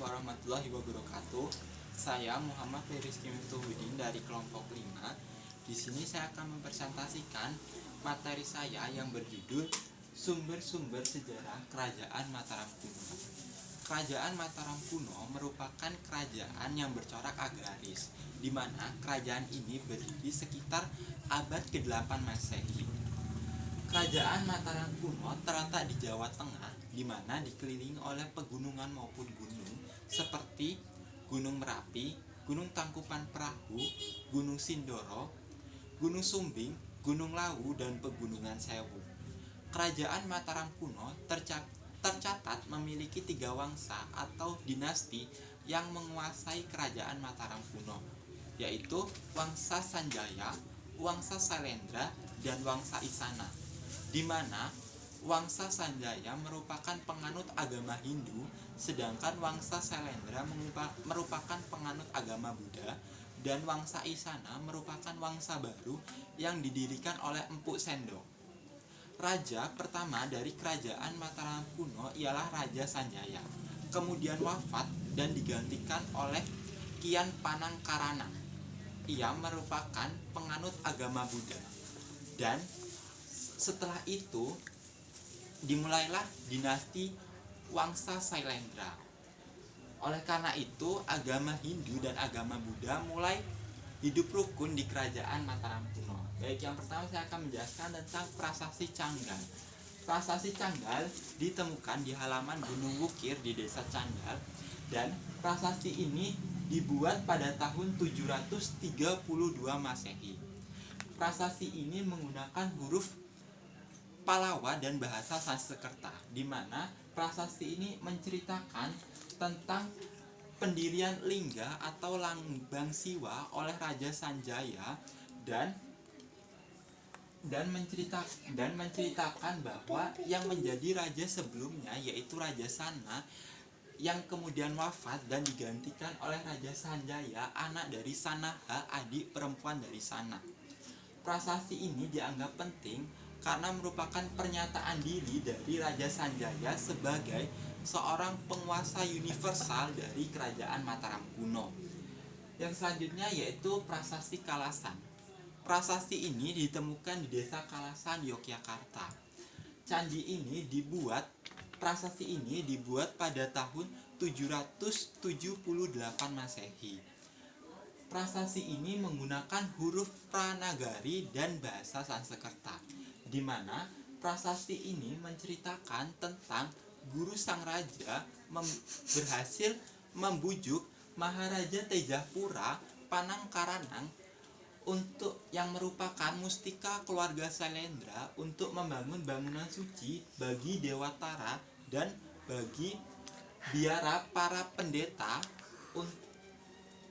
warahmatullahi wabarakatuh. Saya Muhammad Rizky Miftuhuddin dari kelompok 5. Di sini saya akan mempresentasikan materi saya yang berjudul Sumber-sumber sejarah Kerajaan Mataram Kuno. Kerajaan Mataram Kuno merupakan kerajaan yang bercorak agraris, di mana kerajaan ini berdiri sekitar abad ke-8 Masehi. Kerajaan Mataram Kuno terletak di Jawa Tengah, di mana dikelilingi oleh pegunungan maupun gunung seperti Gunung Merapi, Gunung Tangkupan Perahu, Gunung Sindoro, Gunung Sumbing, Gunung Lawu, dan Pegunungan Sewu. Kerajaan Mataram Kuno tercatat memiliki 3 wangsa atau dinasti yang menguasai kerajaan Mataram Kuno, yaitu Wangsa Sanjaya, Wangsa Sailendra, dan Wangsa Isana, di mana Wangsa Sanjaya merupakan penganut agama Hindu, sedangkan Wangsa Sailendra merupakan penganut agama Buddha, dan Wangsa Isana merupakan wangsa baru yang didirikan oleh Empu Sendok. Raja pertama dari kerajaan Mataram Kuno ialah Raja Sanjaya, kemudian wafat dan digantikan oleh Kian Panangkarana. Ia merupakan penganut agama Buddha, dan setelah itu dimulailah dinasti Wangsa Sailendra. Oleh karena itu, agama Hindu dan agama Buddha mulai hidup rukun di kerajaan Mataram Kuno. Baik, yang pertama saya akan menjelaskan tentang Prasasti Canggal. Prasasti Canggal ditemukan di halaman Gunung Wukir di Desa Canggal, dan prasasti ini dibuat pada tahun 732 Masehi. Prasasti ini menggunakan huruf Palawa dan bahasa Sanskerta, di mana prasasti ini menceritakan tentang pendirian lingga atau lambang Siwa oleh Raja Sanjaya dan menceritakan bahwa yang menjadi raja sebelumnya yaitu Raja Sana yang kemudian wafat dan digantikan oleh Raja Sanjaya, anak dari Sanaha, adik perempuan dari Sana. Prasasti ini dianggap penting karena merupakan pernyataan diri dari Raja Sanjaya sebagai seorang penguasa universal dari kerajaan Mataram Kuno. Yang selanjutnya yaitu Prasasti Kalasan. Prasasti ini ditemukan di Desa Kalasan, Yogyakarta. Prasasti ini dibuat pada tahun 778 Masehi. Prasasti ini menggunakan huruf Pranagari dan bahasa Sanskerta, di mana prasasti ini menceritakan tentang guru sang raja berhasil membujuk Maharaja Tejapura Panangkaranang untuk yang merupakan mustika keluarga Sailendra untuk membangun bangunan suci bagi Dewa Tara dan bagi biara para pendeta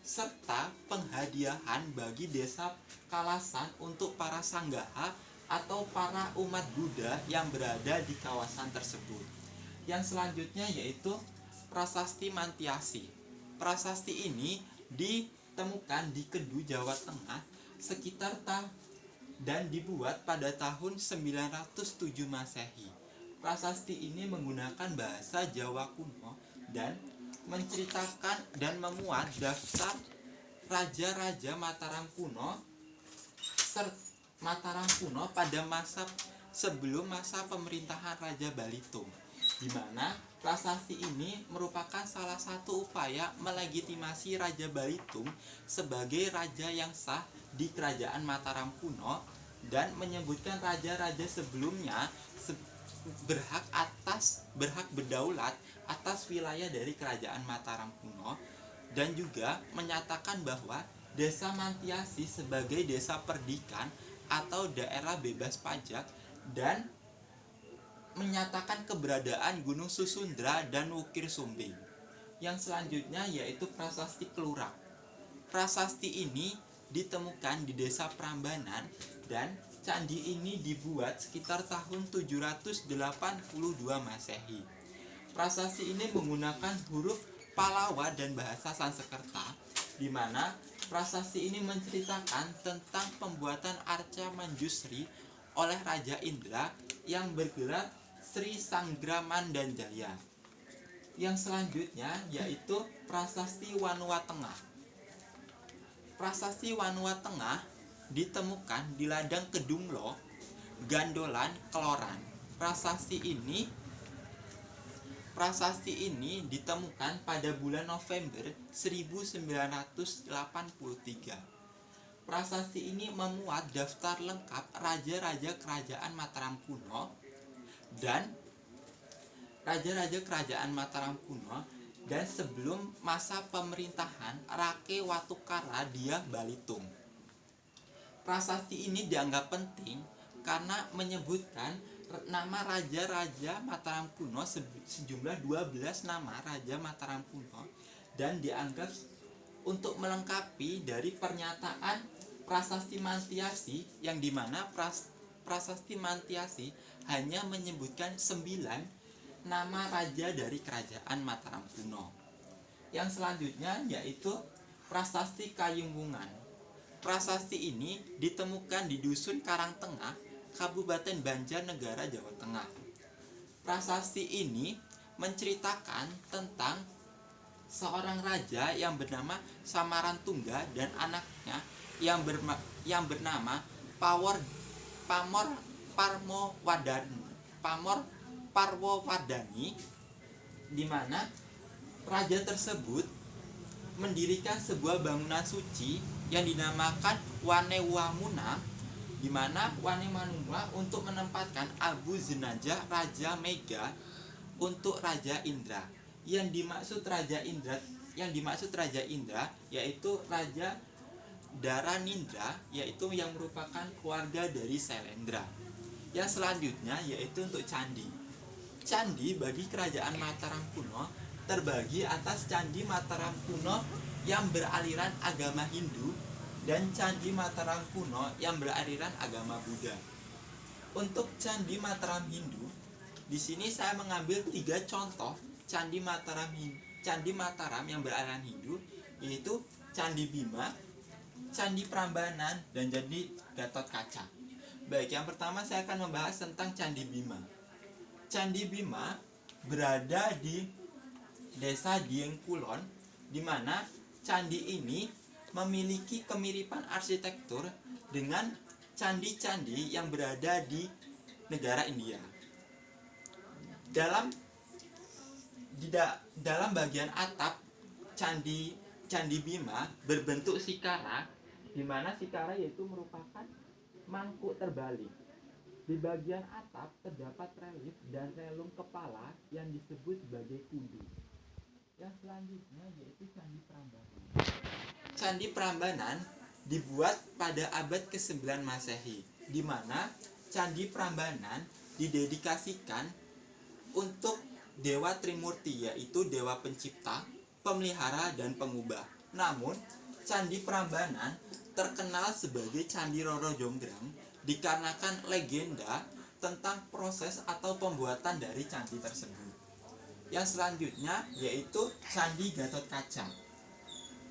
serta penghadiahan bagi desa Kalasan untuk para sanggaha atau para umat Buddha yang berada di kawasan tersebut. Yang selanjutnya yaitu Prasasti Mantiasi. Prasasti ini ditemukan di Kedu, Jawa Tengah dan dibuat pada tahun 907 Masehi. Prasasti ini menggunakan bahasa Jawa kuno dan menceritakan dan memuat daftar raja-raja Mataram Kuno pada masa sebelum masa pemerintahan Raja Balitung, di mana prasasti ini merupakan salah satu upaya melegitimasi Raja Balitung sebagai raja yang sah di kerajaan Mataram Kuno dan menyebutkan raja-raja sebelumnya berhak berdaulat atas wilayah dari kerajaan Mataram Kuno, dan juga menyatakan bahwa Desa Mantiasi sebagai desa perdikan atau daerah bebas pajak, dan menyatakan keberadaan Gunung Susundra dan Wukir Sumbing. Yang selanjutnya yaitu Prasasti Kelurak. Prasasti ini ditemukan di Desa Prambanan, dan candi ini dibuat sekitar tahun 782 Masehi. Prasasti ini menggunakan huruf Palawa dan bahasa Sanskerta, di mana prasasti ini menceritakan tentang pembuatan arca Manjusri oleh Raja Indra yang bergelar Sri Sanggramandanjaya. Yang selanjutnya yaitu Prasasti Wanua Tengah. Prasasti Wanua Tengah ditemukan di ladang Kedunglo, Gandolan, Keloran. Prasasti ini ditemukan pada bulan November 1983. Prasasti ini memuat daftar lengkap raja-raja kerajaan Mataram kuno dan sebelum masa pemerintahan Rake Watukara Dyah Balitung. Prasasti ini dianggap penting karena menyebutkan nama raja-raja Mataram kuno, sejumlah 12 nama raja Mataram kuno, dan dianggap untuk melengkapi dari pernyataan Prasasti Mantiasi, yang dimana Prasasti Mantiasi hanya menyebutkan 9 nama raja dari kerajaan Mataram kuno. Yang selanjutnya yaitu Prasasti Kayumwungan. Prasasti ini ditemukan di Dusun Karangtengah, Kabupaten Banjarnegara, Jawa Tengah. Prasasti ini menceritakan tentang seorang raja yang bernama Samarantungga dan anaknya yang bernama Pamor Parwowardani, di mana raja tersebut mendirikan sebuah bangunan suci yang dinamakan Wanewamuna, di mana Wanewamuna untuk menempatkan abu jenazah Raja Mega untuk Raja Indra. Yang dimaksud Raja Indra yaitu Raja Dharanindra, yaitu yang merupakan keluarga dari Sailendra. Yang selanjutnya yaitu untuk candi. Candi bagi kerajaan Mataram kuno terbagi atas Candi Mataram kuno yang beraliran agama Hindu dan Candi Mataram kuno yang beraliran agama Buddha. Untuk Candi Mataram Hindu, di sini saya mengambil 3 contoh Candi Mataram yang beraliran Hindu, yaitu Candi Bima, Candi Prambanan, dan Candi Gatotkaca. Baik, yang pertama saya akan membahas tentang Candi Bima. Candi Bima berada di Desa Dieng Kulon, di mana candi ini memiliki kemiripan arsitektur dengan candi-candi yang berada di negara India. Dalam bagian atap Candi Bima berbentuk sikara, di mana sikara yaitu merupakan mangkuk terbalik. Di bagian atap terdapat relief dan relung kepala yang disebut sebagai kudu. Yang selanjutnya yaitu Candi Prambanan. Candi Prambanan dibuat pada abad ke-9 Masehi, di mana Candi Prambanan didedikasikan untuk Dewa Trimurti, yaitu Dewa Pencipta, Pemelihara, dan Pengubah. Namun, Candi Prambanan terkenal sebagai Candi Roro Jonggrang dikarenakan legenda tentang proses atau pembuatan dari candi tersebut. Yang selanjutnya yaitu Candi Gatotkaca.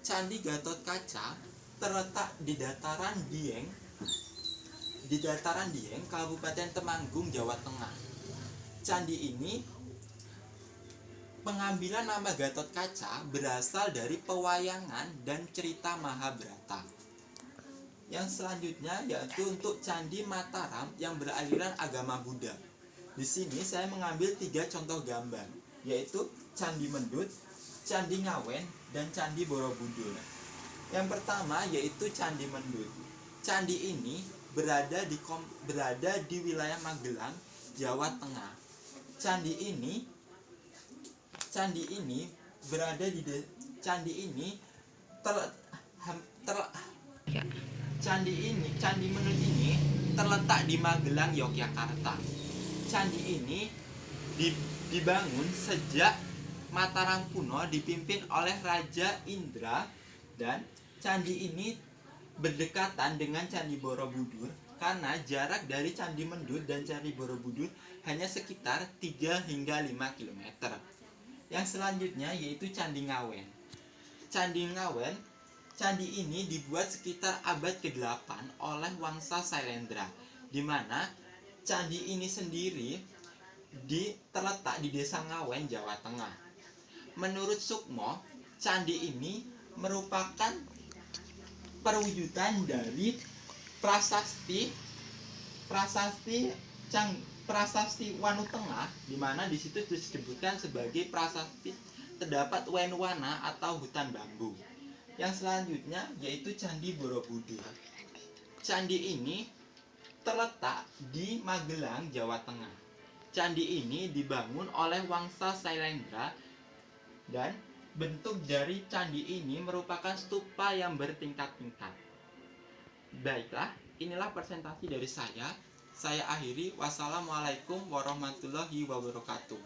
Candi Gatotkaca terletak di dataran Dieng, Kabupaten Temanggung, Jawa Tengah. Candi ini, pengambilan nama Gatotkaca berasal dari pewayangan dan cerita Mahabharata. Yang selanjutnya yaitu untuk Candi Mataram yang beraliran agama Buddha. Di sini saya mengambil 3 contoh gambar, yaitu Candi Mendut, Candi Ngawen, dan Candi Borobudur. Yang pertama yaitu Candi Mendut. Candi ini berada di wilayah Magelang, Jawa Tengah. Candi ini Candi Mendut ini terletak di Magelang, Yogyakarta. Candi ini dibangun sejak Mataram kuno dipimpin oleh Raja Indra, dan candi ini berdekatan dengan Candi Borobudur karena jarak dari Candi Mendut dan Candi Borobudur hanya sekitar 3 hingga 5 km. Yang selanjutnya yaitu Candi Ngawen. Candi ini dibuat sekitar abad ke-8 oleh Wangsa Sailendra, di mana candi ini sendiri terletak di Desa Ngawen, Jawa Tengah. Menurut Sukmo, candi ini merupakan perwujudan dari prasasti prasasti Wanu Tengah, di mana di situ disebutkan sebagai prasasti terdapat Wenwana atau hutan bambu. Yang selanjutnya yaitu Candi Borobudur. Candi ini terletak di Magelang, Jawa Tengah. Candi ini dibangun oleh Wangsa Sailendra dan bentuk dari candi ini merupakan stupa yang bertingkat-tingkat. Baiklah, inilah presentasi dari saya. Saya akhiri. Wassalamualaikum warahmatullahi wabarakatuh.